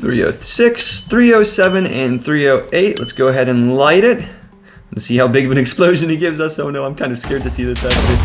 306, 307, and 308. Let's go ahead and light it. Let's see how big of an explosion it gives us. Oh no, I'm kind of scared to see this actually.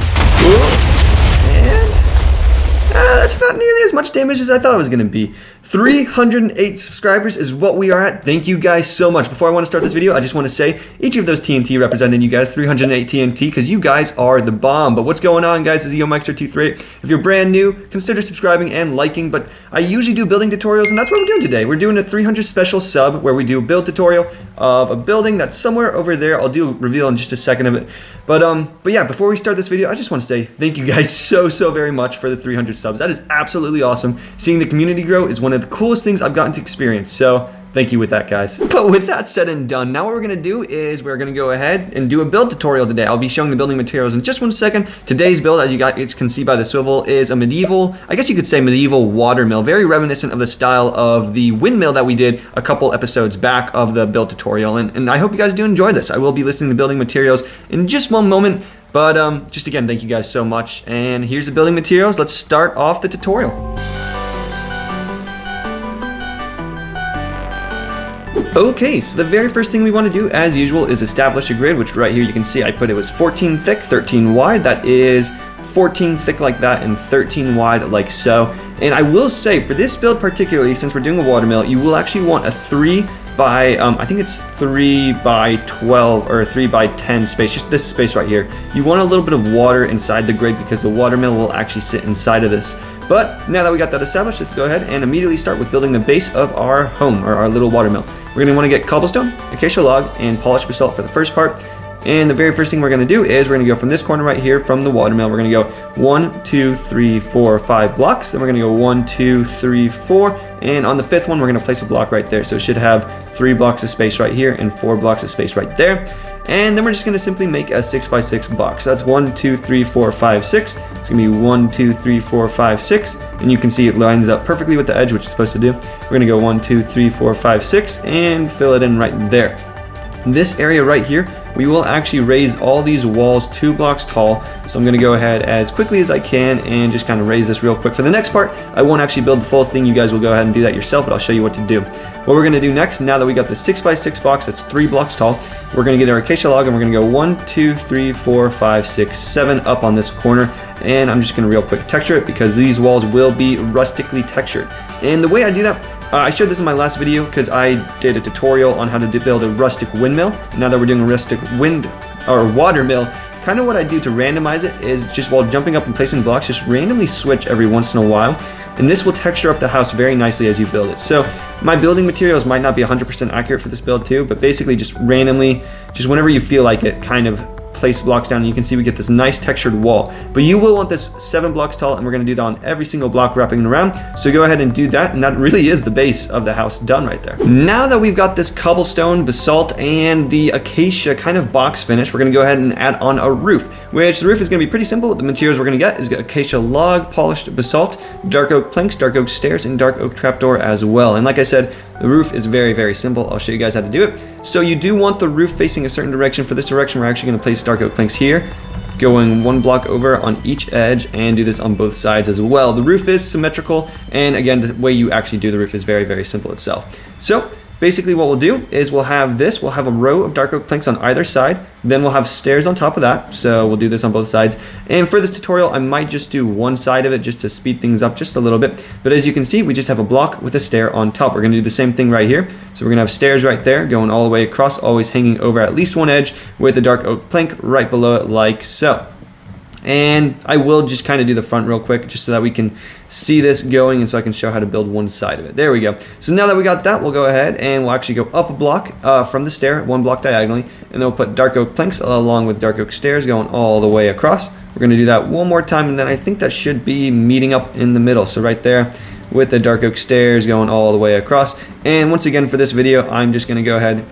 And that's not nearly as much damage as I thought it was going to be. 308 subscribers is what we are at. Thank you guys so much. Before I want to start this video, I just want to say each of those TNT representing you guys, 308 TNT, because you guys are the bomb. But what's going on, guys, is EOMeister238. If you're brand new, consider subscribing and liking. But I usually do building tutorials, and that's what we're doing today. We're doing a 300 special sub where we do a build tutorial of a building that's somewhere over there. I'll do a reveal in just a second of it. But yeah, before we start this video, I just want to say thank you guys so very much for the 300 subs. That is absolutely awesome. Seeing the community grow is one of the coolest things I've gotten to experience. So thank you with that, guys. But with that said and done, now what we're going to do is we're going to go ahead and do a build tutorial today. I'll be showing the building materials in just one second. Today's build, as you guys can see by the swivel, is a medieval, I guess you could say medieval water mill, very reminiscent of the style of the windmill that we did a couple episodes back of the build tutorial. And I hope you guys do enjoy this. I will be listing the building materials in just one moment. But just again, thank you guys so much. And here's the building materials. Let's start off the tutorial. Okay, so the very first thing we want to do, as usual, is establish a grid, which right here you can see I put it was 14 thick, 13 wide. That is 14 thick like that and 13 wide like so. And I will say, for this build particularly, since we're doing a water mill, you will actually want a 3 by, I think it's 3 by 12 or 3 by 10 space, just this space right here. You want a little bit of water inside the grid because the water mill will actually sit inside of this. But now that we got that established, let's go ahead and immediately start with building the base of our home, or our little water mill. We're going to want to get cobblestone, acacia log, and polished basalt for the first part. And the very first thing we're going to do is we're going to go from this corner right here from the water mill. We're going to go 1, 2, 3, 4, 5 blocks. Then we're going to go 1, 2, 3, 4. And on the fifth one, we're going to place a block right there. So it should have 3 blocks of space right here and 4 blocks of space right there. And then we're just going to simply make a 6 by 6 box. So that's 1, 2, 3, 4, 5, 6. It's going to be 1, 2, 3, 4, 5, 6. And you can see it lines up perfectly with the edge, which it's supposed to do. We're going to go 1, 2, 3, 4, 5, 6 and fill it in right there. This area right here, we will actually raise all these walls 2 blocks tall. So I'm going to go ahead as quickly as I can and just kind of raise this real quick. For the next part, I won't actually build the full thing. You guys will go ahead and do that yourself, but I'll show you what to do. What we're going to do next, now that we got the 6 by 6 box that's 3 blocks tall, we're going to get our acacia log and we're going to go 1, 2, 3, 4, 5, 6, 7 up on this corner. And I'm just going to real quick texture it because these walls will be rustically textured. And the way I do that, I showed this in my last video because I did a tutorial on how to build a rustic windmill. Now that we're doing a rustic water mill, kind of what I do to randomize it is just while jumping up and placing blocks, just randomly switch every once in a while. And this will texture up the house very nicely as you build it. So my building materials might not be 100% accurate for this build too, but basically just randomly, just whenever you feel like it, kind of place blocks down, and you can see we get this nice textured wall. But you will want this 7 blocks tall, and we're going to do that on every single block wrapping it around. So go ahead and do that, and that really is the base of the house done right there. Now that we've got this cobblestone, basalt, and the acacia kind of box finished, we're going to go ahead and add on a roof, which the roof is going to be pretty simple. The materials we're going to get is acacia log, polished basalt, dark oak planks, dark oak stairs, and dark oak trapdoor as well. And like I said, the roof is very simple. I'll show you guys how to do it. So you do want the roof facing a certain direction. For this direction, we're actually going to place dark oak planks here, going 1 block over on each edge, and do this on both sides as well. The roof is symmetrical, and again, the way you actually do the roof is very simple itself. So basically what we'll do is we'll have a row of dark oak planks on either side, then we'll have stairs on top of that. So we'll do this on both sides. And for this tutorial, I might just do one side of it just to speed things up just a little bit. But as you can see, we just have a block with a stair on top. We're going to do the same thing right here. So we're going to have stairs right there going all the way across, always hanging over at least one edge with a dark oak plank right below it like so. And I will just kind of do the front real quick just so that we can see this going, and so I can show how to build one side of it. There we go. So now that we got that, we'll go ahead and we'll actually go up a block from the stair, 1 block diagonally, and then we'll put dark oak planks along with dark oak stairs going all the way across. We're going to do that one more time, and then I think that should be meeting up in the middle. So right there with the dark oak stairs going all the way across. And once again, for this video, I'm just going to go ahead,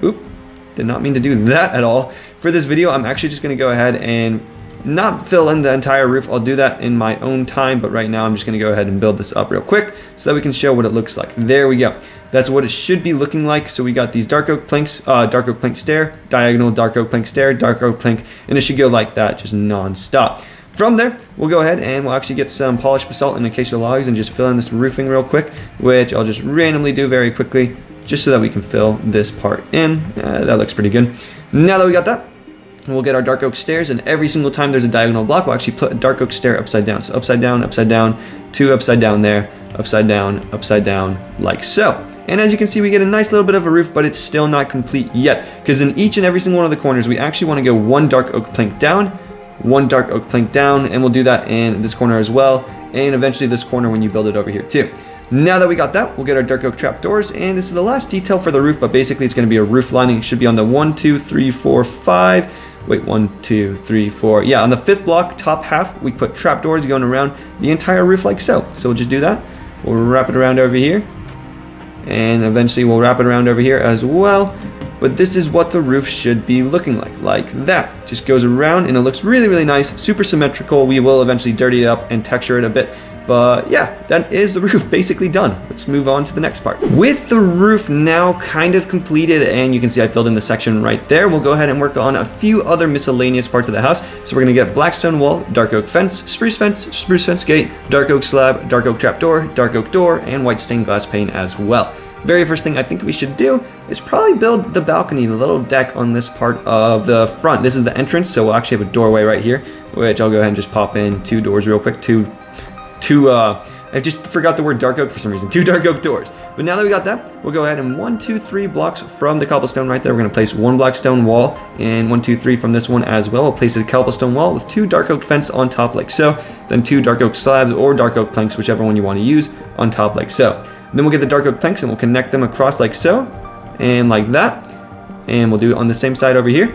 did not mean to do that at all. For this video, I'm actually just going to go ahead and not fill in the entire roof. I'll do that in my own time, but right now I'm just going to go ahead and build this up real quick so that we can show what it looks like. There we go. That's what it should be looking like. So we got these dark oak planks, dark oak plank stair, diagonal dark oak plank stair, dark oak plank, and it should go like that, just non-stop. From there, we'll go ahead and we'll actually get some polished basalt and acacia logs and just fill in this roofing real quick, which I'll just randomly do very quickly, just so that we can fill this part in. That looks pretty good. Now that we got that, we'll get our dark oak stairs, and every single time there's a diagonal block, we'll actually put a dark oak stair upside down. So upside down, 2 upside down there, upside down, like so. And as you can see, we get a nice little bit of a roof, but it's still not complete yet, because in each and every single one of the corners, we actually want to go 1 dark oak plank down, 1 dark oak plank down, and we'll do that in this corner as well, and eventually this corner when you build it over here too. Now that we got that, we'll get our dark oak trapdoors, and this is the last detail for the roof, but basically it's going to be a roof lining. It should be on the 1, 2, 3, 4, 5. Wait, 1, 2, 3, 4. Yeah, on the 5th block, top half, we put trapdoors going around the entire roof like so. So we'll just do that. We'll wrap it around over here, and eventually we'll wrap it around over here as well. But this is what the roof should be looking like that. Just goes around and it looks really, really nice, super symmetrical. We will eventually dirty it up and texture it a bit. But yeah, that is the roof basically done. Let's move on to the next part. With the roof now kind of completed, and you can see I filled in the section right there, we'll go ahead and work on a few other miscellaneous parts of the house. So we're gonna get black stone wall, dark oak fence, spruce fence gate, dark oak slab, dark oak trapdoor, dark oak door, and white stained glass pane as well. Very first thing I think we should do is probably build the balcony, the little deck on this part of the front. This is the entrance, so we'll actually have a doorway right here, which I'll go ahead and just pop in 2 doors real quick. I just forgot the word dark oak for some reason. 2 dark oak doors. But now that we got that, we'll go ahead and 1, 2, 3 blocks from the cobblestone right there. We're going to place 1 black stone wall, and 1, 2, 3 from this one as well. We'll place a cobblestone wall with 2 dark oak fence on top like so. Then 2 dark oak slabs or dark oak planks, whichever one you want to use, on top like so. Then we'll get the dark oak planks and we'll connect them across like so, and like that. And we'll do it on the same side over here.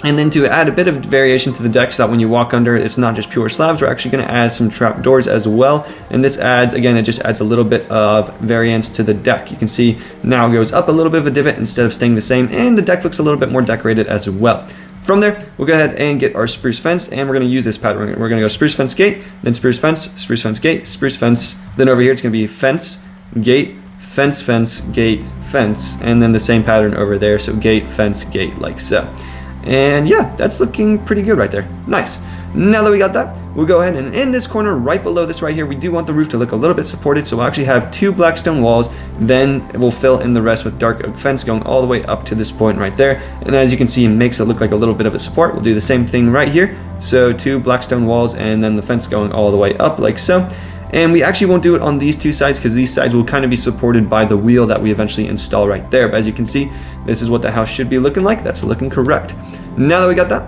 And then to add a bit of variation to the deck so that when you walk under, it's not just pure slabs, we're actually going to add some trap doors as well. And this adds, again, it just adds a little bit of variance to the deck. You can see now it goes up a little bit of a divot instead of staying the same, and the deck looks a little bit more decorated as well. From there, we'll go ahead and get our spruce fence, and we're going to use this pattern. We're going to go spruce fence gate, then spruce fence gate, spruce fence. Then over here, it's going to be fence, gate, fence, gate, fence, and then the same pattern over there. So gate, fence, gate, like so. And yeah, that's looking pretty good right there. Nice. Now that we got that, we'll go ahead and in this corner right below this right here, we do want the roof to look a little bit supported, so we'll actually have 2 black stone walls, then we'll fill in the rest with dark oak fence going all the way up to this point right there. And as you can see, it makes it look like a little bit of a support. We'll do the same thing right here. So 2 black stone walls and then the fence going all the way up like so. And we actually won't do it on these 2 sides because these sides will kind of be supported by the wheel that we eventually install right there. But as you can see, this is what the house should be looking like. That's looking correct. Now that we got that,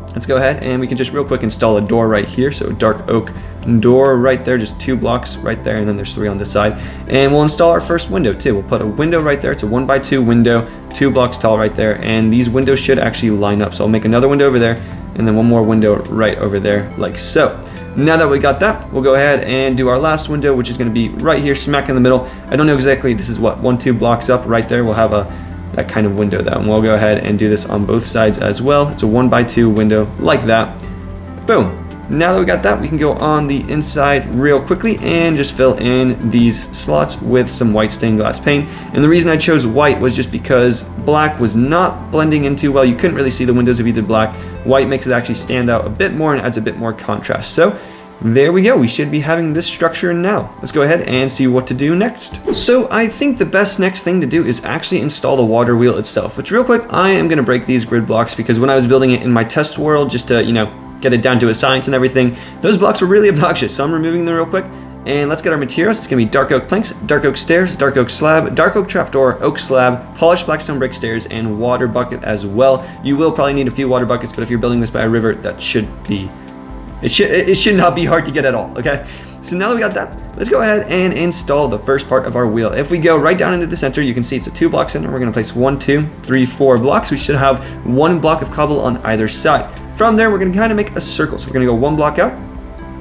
let's go ahead and we can just real quick install a door right here. So dark oak door right there, just 2 blocks right there, and then there's 3 on this side. And we'll install our first window too. We'll put a window right there. It's a 1x2 window, 2 blocks tall right there, and these windows should actually line up. So I'll make another window over there, and then 1 more window right over there, like so. Now that we got that, we'll go ahead and do our last window, which is going to be right here, smack in the middle. I don't know exactly, this is what, 1, 2 blocks up right there. We'll have that kind of window though, and we'll go ahead and do this on both sides as well. It's a 1x2 window like that. Boom. Now that we got that, we can go on the inside real quickly and just fill in these slots with some white stained glass paint. And the reason I chose white was just because black was not blending in too well. You couldn't really see the windows if you did black. White makes it actually stand out a bit more and adds a bit more contrast. So there we go. We should be having this structure now. Let's go ahead and see what to do next. So I think the best next thing to do is actually install the water wheel itself, which real quick, I am going to break these grid blocks because when I was building it in my test world, just to, get it down to a science and everything, those blocks were really obnoxious. So I'm removing them real quick. And let's get our materials. It's going to be dark oak planks, dark oak stairs, dark oak slab, dark oak trapdoor, oak slab, polished blackstone brick stairs, and water bucket as well. You will probably need a few water buckets, but if you're building this by a river, that should be, it should not be hard to get at all, okay? So now that we got that, let's go ahead and install the first part of our wheel. If we go right down into the center, you can see it's a 2 block center. We're going to place 1, 2, 3, 4 blocks. We should have 1 block of cobble on either side. From there, we're going to kind of make a circle. So we're going to go 1 block out,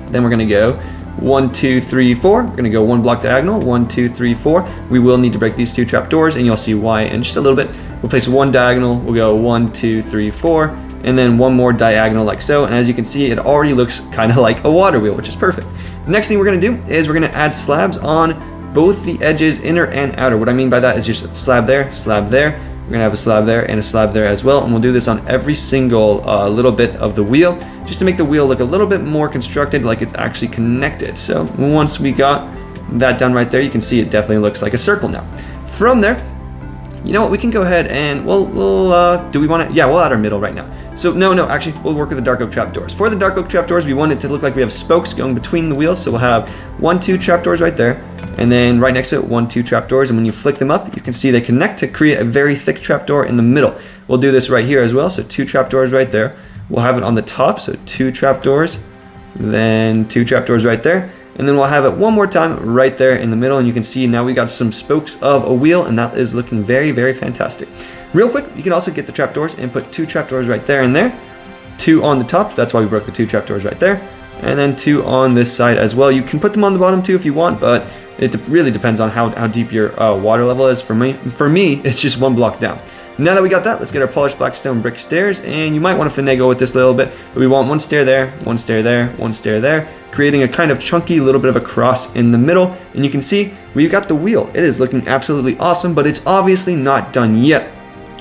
then we're going to go 1, 2, 3, 4. We're going to go 1 block diagonal, 1, 2, 3, 4. We will need to break these 2 trapdoors, and you'll see why in just a little bit. We'll place 1 diagonal. We'll go 1, 2, 3, 4, and then 1 more diagonal like so. And as you can see, it already looks kind of like a water wheel, which is perfect. Next thing we're going to do is we're going to add slabs on both the edges, inner and outer. What I mean by that is just slab there, We're gonna have a slab there and a slab there as well, and we'll do this on every single little bit of the wheel, just to make the wheel look a little bit more constructed, like it's actually connected. So once we got that done right there, you can see it definitely looks like a circle now. From there, you know what, we can go ahead and we'll do we want to, yeah, we'll add our middle right now. So no, actually, we'll work with the dark oak trapdoors. For the dark oak trapdoors, we want it to look like we have spokes going between the wheels. So we'll have 1, 2 trapdoors right there, and then right next to it, 1, 2 trapdoors. And when you flick them up, you can see they connect to create a very thick trapdoor in the middle. We'll do this right here as well. So 2 trapdoors right there. We'll have it on the top, so 2 trapdoors, then 2 trapdoors right there. And then we'll have it one more time right there in the middle, and you can see now we got some spokes of a wheel, and that is looking very, very fantastic. Real quick, you can also get the trapdoors and put 2 trapdoors right there and there, 2 on the top, that's why we broke the 2 trapdoors right there, and then 2 on this side as well. You can put them on the bottom too if you want, but it really depends on how deep your water level is. For me, it's just 1 block down. Now that we got that, let's get our polished black stone brick stairs, and you might want to finagle with this a little bit, but we want 1 stair there, 1 stair there, 1 stair there, creating a kind of chunky little bit of a cross in the middle. And you can see we've got the wheel. It is looking absolutely awesome, but it's obviously not done yet.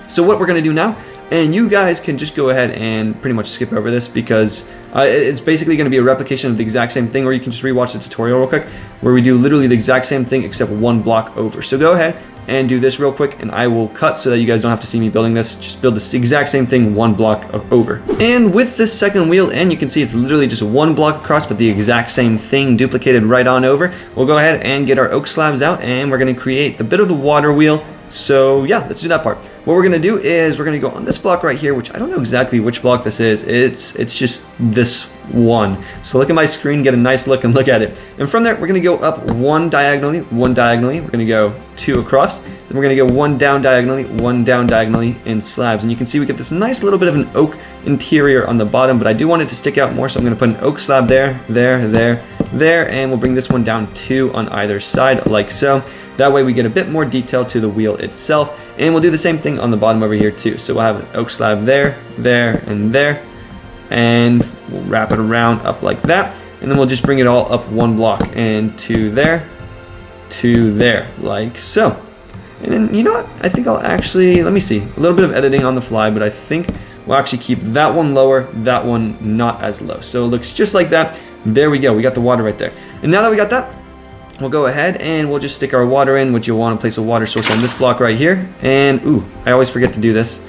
So what we're going to do now, and you guys can just go ahead and pretty much skip over this, because it's basically going to be a replication of the exact same thing, or you can just rewatch the tutorial real quick, where we do literally the exact same thing except 1 block over. So go ahead and do this real quick, and I will cut so that you guys don't have to see me building this. Just build this exact same thing 1 block over. And with this second wheel, and you can see it's literally just 1 block across, but the exact same thing duplicated right on over. We'll go ahead and get our oak slabs out, and we're going to create the bit of the water wheel. So yeah, let's do that part. What we're going to do is we're going to go on this block right here, which I don't know exactly which block this is. It's just this one. So look at my screen, get a nice look, and look at it. And from there, we're going to go up 1 diagonally, 1 diagonally. We're going to go 2 across. Then we're going to go 1 down diagonally, 1 down diagonally in slabs. And you can see we get this nice little bit of an oak interior on the bottom, but I do want it to stick out more. So I'm going to put an oak slab there, there, and we'll bring this one down 2 on either side like so. That way we get a bit more detail to the wheel itself. And we'll do the same thing on the bottom over here too. So we'll have an oak slab there, and there. And we'll wrap it around up like that. And then we'll just bring it all up 1 block, and to there, like so. And then, you know what? I think I'll actually, let me see. A little bit of editing on the fly, but I think we'll actually keep that one lower, that one not as low. So it looks just like that. There we go. We got the water right there. And now that we got that, we'll go ahead and we'll just stick our water in, which you'll want to place a water source on this block right here. And ooh, I always forget to do this.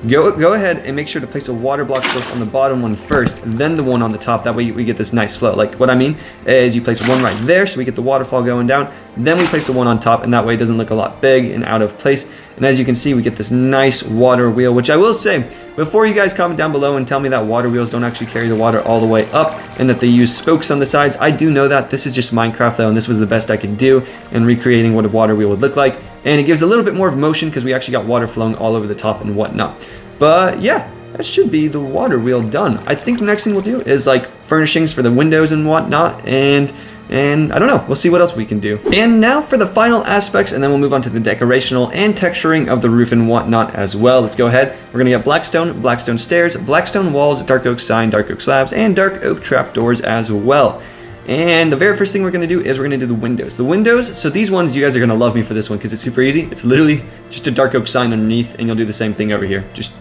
Go ahead and make sure to place a water block source on the bottom one first, then the one on the top. That way we get this nice flow. Like what I mean is you place one right there so we get the waterfall going down. Then we place the one on top, and that way it doesn't look a lot big and out of place. And as you can see, we get this nice water wheel, which I will say, before you guys comment down below and tell me that water wheels don't actually carry the water all the way up and that they use spokes on the sides, I do know that. This is just Minecraft though, and this was the best I could do in recreating what a water wheel would look like. And it gives a little bit more of motion because we actually got water flowing all over the top and whatnot. But yeah, that should be the water wheel done. I think the next thing we'll do is like furnishings for the windows and whatnot, and I don't know, we'll see what else we can do. And now for the final aspects, and then we'll move on to the decorational and texturing of the roof and whatnot as well. Let's go ahead. We're gonna get blackstone stairs, blackstone walls, dark oak sign, dark oak slabs, and dark oak trapdoors as well. And the very first thing we're going to do is we're going to do the windows. The windows, so these ones, you guys are going to love me for this one because it's super easy. It's literally just a dark oak sign underneath, and you'll do the same thing over here. Just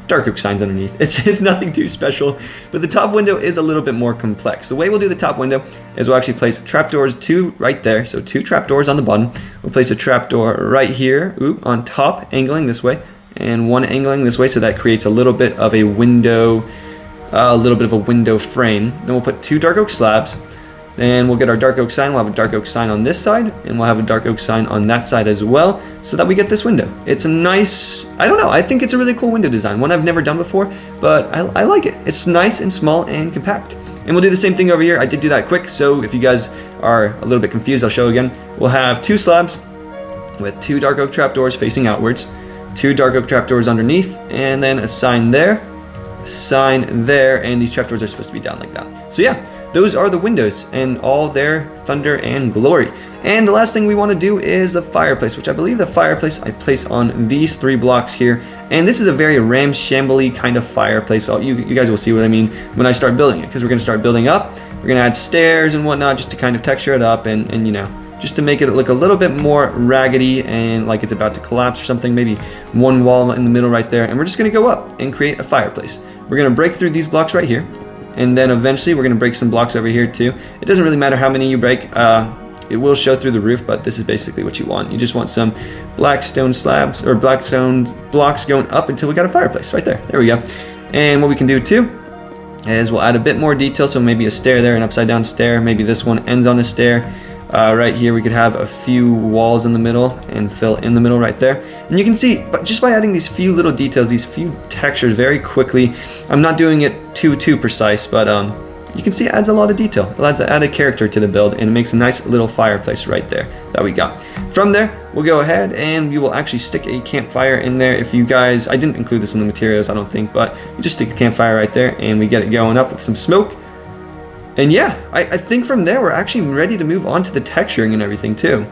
dark oak signs underneath. It's nothing too special, but the top window is a little bit more complex. The way we'll do the top window is we'll actually place trapdoors, 2 right there. So 2 trapdoors on the bottom. We'll place a trapdoor right here, on top, angling this way, and 1 angling this way, so that creates a little bit of a window. A little bit of a window frame. Then we'll put 2 dark oak slabs. Then we'll get our dark oak sign. We'll have a dark oak sign on this side, and we'll have a dark oak sign on that side as well, so that we get this window. It's a nice, I don't know, I think it's a really cool window design. One I've never done before, but I like it. It's nice and small and compact. And we'll do the same thing over here. I did do that quick, so if you guys are a little bit confused, I'll show again. We'll have 2 slabs with 2 dark oak trapdoors facing outwards, 2 dark oak trapdoors underneath, and then a sign there, sign there, and these trapdoors are supposed to be down like that. So yeah, those are the windows and all their thunder and glory. And the last thing we want to do is the fireplace, which I believe the fireplace I place on these 3 blocks here. And this is a very ramshamble-y kind of fireplace. So you guys will see what I mean when I start building it, because we're going to start building up. We're going to add stairs and whatnot just to kind of texture it up and you know, just to make it look a little bit more raggedy and like it's about to collapse or something. Maybe one wall in the middle right there. And we're just going to go up and create a fireplace. We're going to break through these blocks right here. And then eventually we're going to break some blocks over here too. It doesn't really matter how many you break. It will show through the roof, but this is basically what you want. You just want some black stone slabs or black stone blocks going up until we got a fireplace right there. There we go. And what we can do too is we'll add a bit more detail. So maybe a stair there, an upside down stair. Maybe this one ends on a stair. Right here we could have a few walls in the middle and fill in the middle right there. And you can see, but just by adding these few little details, these few textures very quickly, I'm not doing it too precise, but you can see it adds a lot of detail. It adds added character to the build, and it makes a nice little fireplace right there that we got. From there, we'll go ahead and we will actually stick a campfire in there. If you guys, I didn't include this in the materials, I don't think, but you just stick the campfire right there and we get it going up with some smoke. And yeah, I think from there we're actually ready to move on to the texturing and everything too.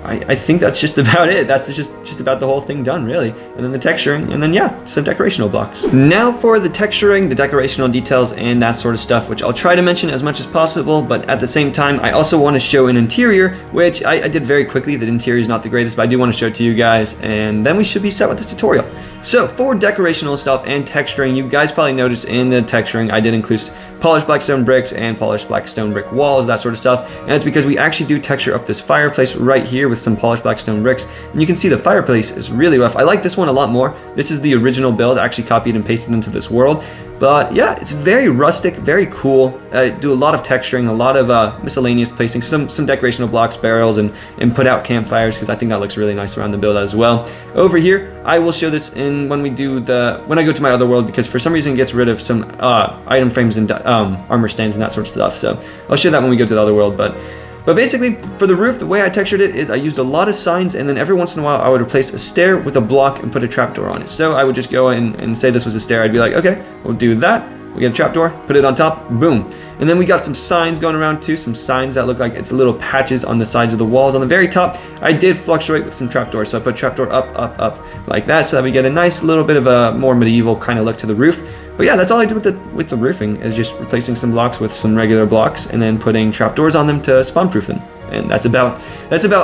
I think that's just about it. That's just about the whole thing done, really. And then the texturing, and then yeah, some decorational blocks. Now for the texturing, the decorational details, and that sort of stuff, which I'll try to mention as much as possible, but at the same time, I also want to show an interior, which I did very quickly. The interior is not the greatest, but I do want to show it to you guys, and then we should be set with this tutorial. So for decorational stuff and texturing, you guys probably noticed in the texturing, I did include polished black stone bricks and polished black stone brick walls, that sort of stuff. And it's because we actually do texture up this fireplace right here with some polished black stone bricks. And you can see the fireplace is really rough. I like this one a lot more. This is the original build, actually copied and pasted into this world. But yeah, it's very rustic, very cool. I do a lot of texturing, a lot of miscellaneous placing, some decorational blocks, barrels, and put out campfires, because I think that looks really nice around the build as well. Over here, I will show this in when I go to my other world, because for some reason it gets rid of some item frames and armor stands and that sort of stuff. So I'll show that when we go to the other world. But basically, for the roof, the way I textured it is I used a lot of signs, and then every once in a while I would replace a stair with a block and put a trapdoor on it. So I would just go in and say this was a stair. I'd be like, okay, we'll do that. We get a trapdoor, put it on top, boom. And then we got some signs going around too, some signs that look like it's little patches on the sides of the walls. On the very top, I did fluctuate with some trapdoors. So I put trapdoor up, like that, so that we get a nice little bit of a more medieval kind of look to the roof. But yeah, that's all I did with the roofing, is just replacing some blocks with some regular blocks and then putting trapdoors on them to spawn proof them. And that's about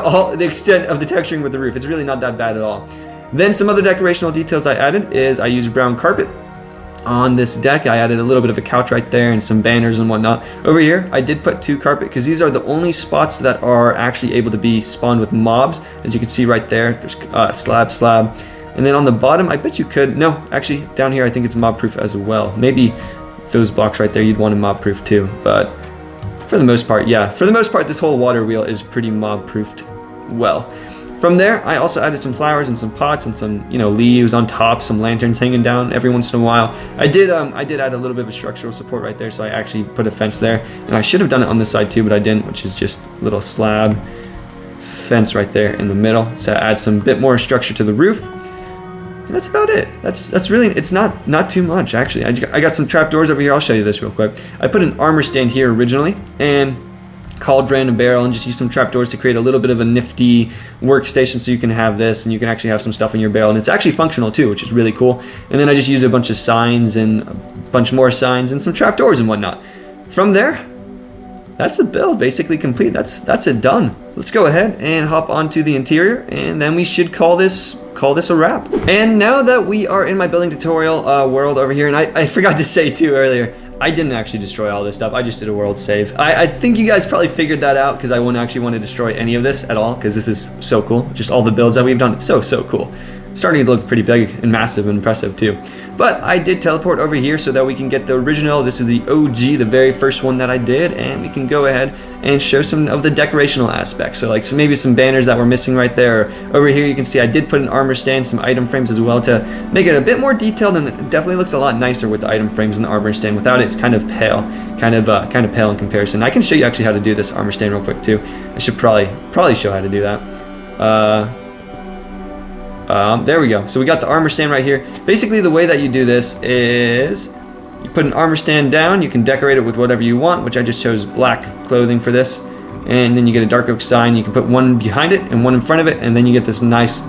all the extent of the texturing with the roof. It's really not that bad at all. Then some other decorational details I added is I used brown carpet on this deck. I added a little bit of a couch right there and some banners and whatnot. Over here, I did put 2 carpet, because these are the only spots that are actually able to be spawned with mobs. As you can see right there, there's slab. And then on the bottom, I bet you could, no, actually down here I think it's mob proof as well. Maybe those blocks right there you'd want to mob proof too, but for the most part, yeah. For the most part, this whole water wheel is pretty mob proofed well. From there, I also added some flowers and some pots and some, leaves on top, some lanterns hanging down every once in a while. I did add a little bit of a structural support right there, so I actually put a fence there. And I should have done it on this side too, but I didn't, which is just a little slab fence right there in the middle. So I add some bit more structure to the roof. And that's about it. That's really, it's not too much actually. I got some trapdoors over here. I'll show you this real quick. I put an armor stand here originally, and cauldron and barrel, and just use some trapdoors to create a little bit of a nifty workstation, so you can have this and you can actually have some stuff in your barrel, and it's actually functional too, which is really cool. And then I just used a bunch of signs and a bunch more signs and some trapdoors and whatnot. From there, that's the build basically complete. That's it done. Let's go ahead and hop onto the interior, and then we should call this a wrap. And now that we are in my building tutorial world over here, and I forgot to say too earlier, I didn't actually destroy all this stuff. I just did a world save. I think you guys probably figured that out, because I wouldn't actually want to destroy any of this at all, because this is so cool. Just all the builds that we've done, it's so cool. Starting to look pretty big and massive and impressive too. But I did teleport over here so that we can get the original. This is the OG, the very first one that I did, and we can go ahead and show some of the decorational aspects. So like maybe some banners that were missing right there. Over here you can see I did put an armor stand, some item frames as well, to make it a bit more detailed, and it definitely looks a lot nicer with the item frames and the armor stand. Without it, it's kind of pale, kind of pale in comparison. I can show you actually how to do this armor stand real quick too. I should probably show how to do that. There we go. So we got the armor stand right here. Basically, the way that you do this is you put an armor stand down. You can decorate it with whatever you want, which I just chose black clothing for this. And then you get a dark oak sign. You can put one behind it and one in front of it, and then you get this nice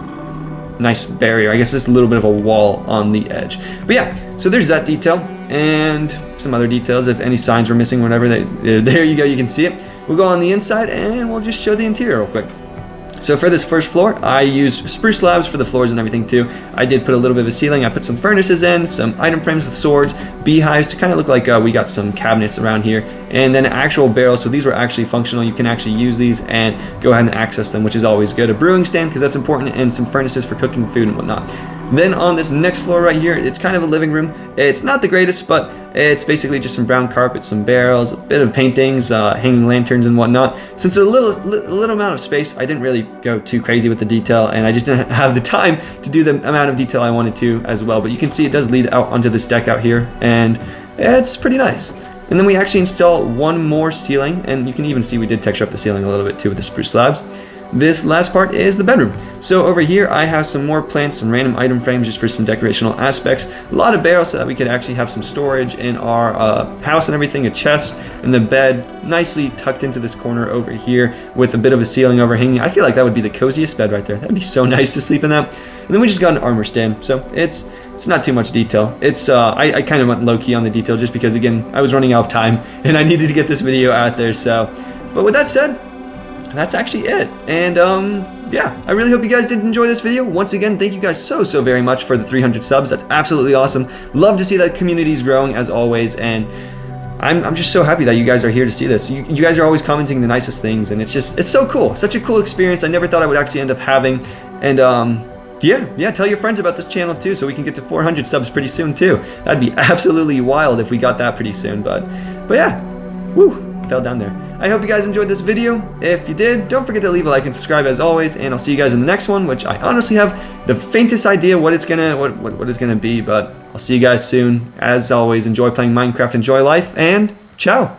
barrier. I guess just a little bit of a wall on the edge. But yeah, so there's that detail and some other details. If any signs were missing, whatever, there you go. You can see it. we'll go on the inside and we'll just show the interior real quick. So for this first floor, I used spruce slabs for the floors and everything too. I did put a little bit of a ceiling. I put some furnaces in, some item frames with swords, beehives to kind of look like we got some cabinets around here, and then actual barrels. So these were actually functional. You can actually use these and go ahead and access them, which is always good. A brewing stand, because that's important, and some furnaces for cooking food and whatnot. Then on this next floor right here, it's kind of a living room. It's not the greatest, but it's basically just some brown carpet, some barrels, a bit of paintings, hanging lanterns and whatnot. Since a little amount of space, I didn't really go too crazy with the detail, and I just didn't have the time to do the amount of detail I wanted to as well. But you can see it does lead out onto this deck out here, and it's pretty nice. And then we actually install one more ceiling, and you can even see we did texture up the ceiling a little bit too with the spruce slabs. This last part is the bedroom. So over here I have some more plants, some random item frames just for some decorational aspects, a lot of barrels so that we could actually have some storage in our house and everything, a chest, and the bed nicely tucked into this corner over here with a bit of a ceiling overhanging. I feel like that would be the coziest bed right there. That'd be so nice to sleep in that. And then we just got an armor stand, so it's not too much detail. It's I kind of went low-key on the detail just because, again, I was running out of time and I needed to get this video out there. So, but with that said, that's actually it. And yeah, I really hope you guys did enjoy this video. Once again, thank you guys so very much for the 300 subs. That's absolutely awesome. Love to see that community is growing as always, and I'm just so happy that you guys are here to see this. You guys are always commenting the nicest things, and it's so cool. Such a cool experience. I never thought I would actually end up having. And yeah, tell your friends about this channel too, so we can get to 400 subs pretty soon too. That'd be absolutely wild if we got that pretty soon. But yeah, woo. Fell down there. I hope you guys enjoyed this video. If you did, don't forget to leave a like and subscribe as always, and I'll see you guys in the next one, which I honestly have the faintest idea what it's gonna be, but I'll see you guys soon. As always, enjoy playing Minecraft, enjoy life, and ciao.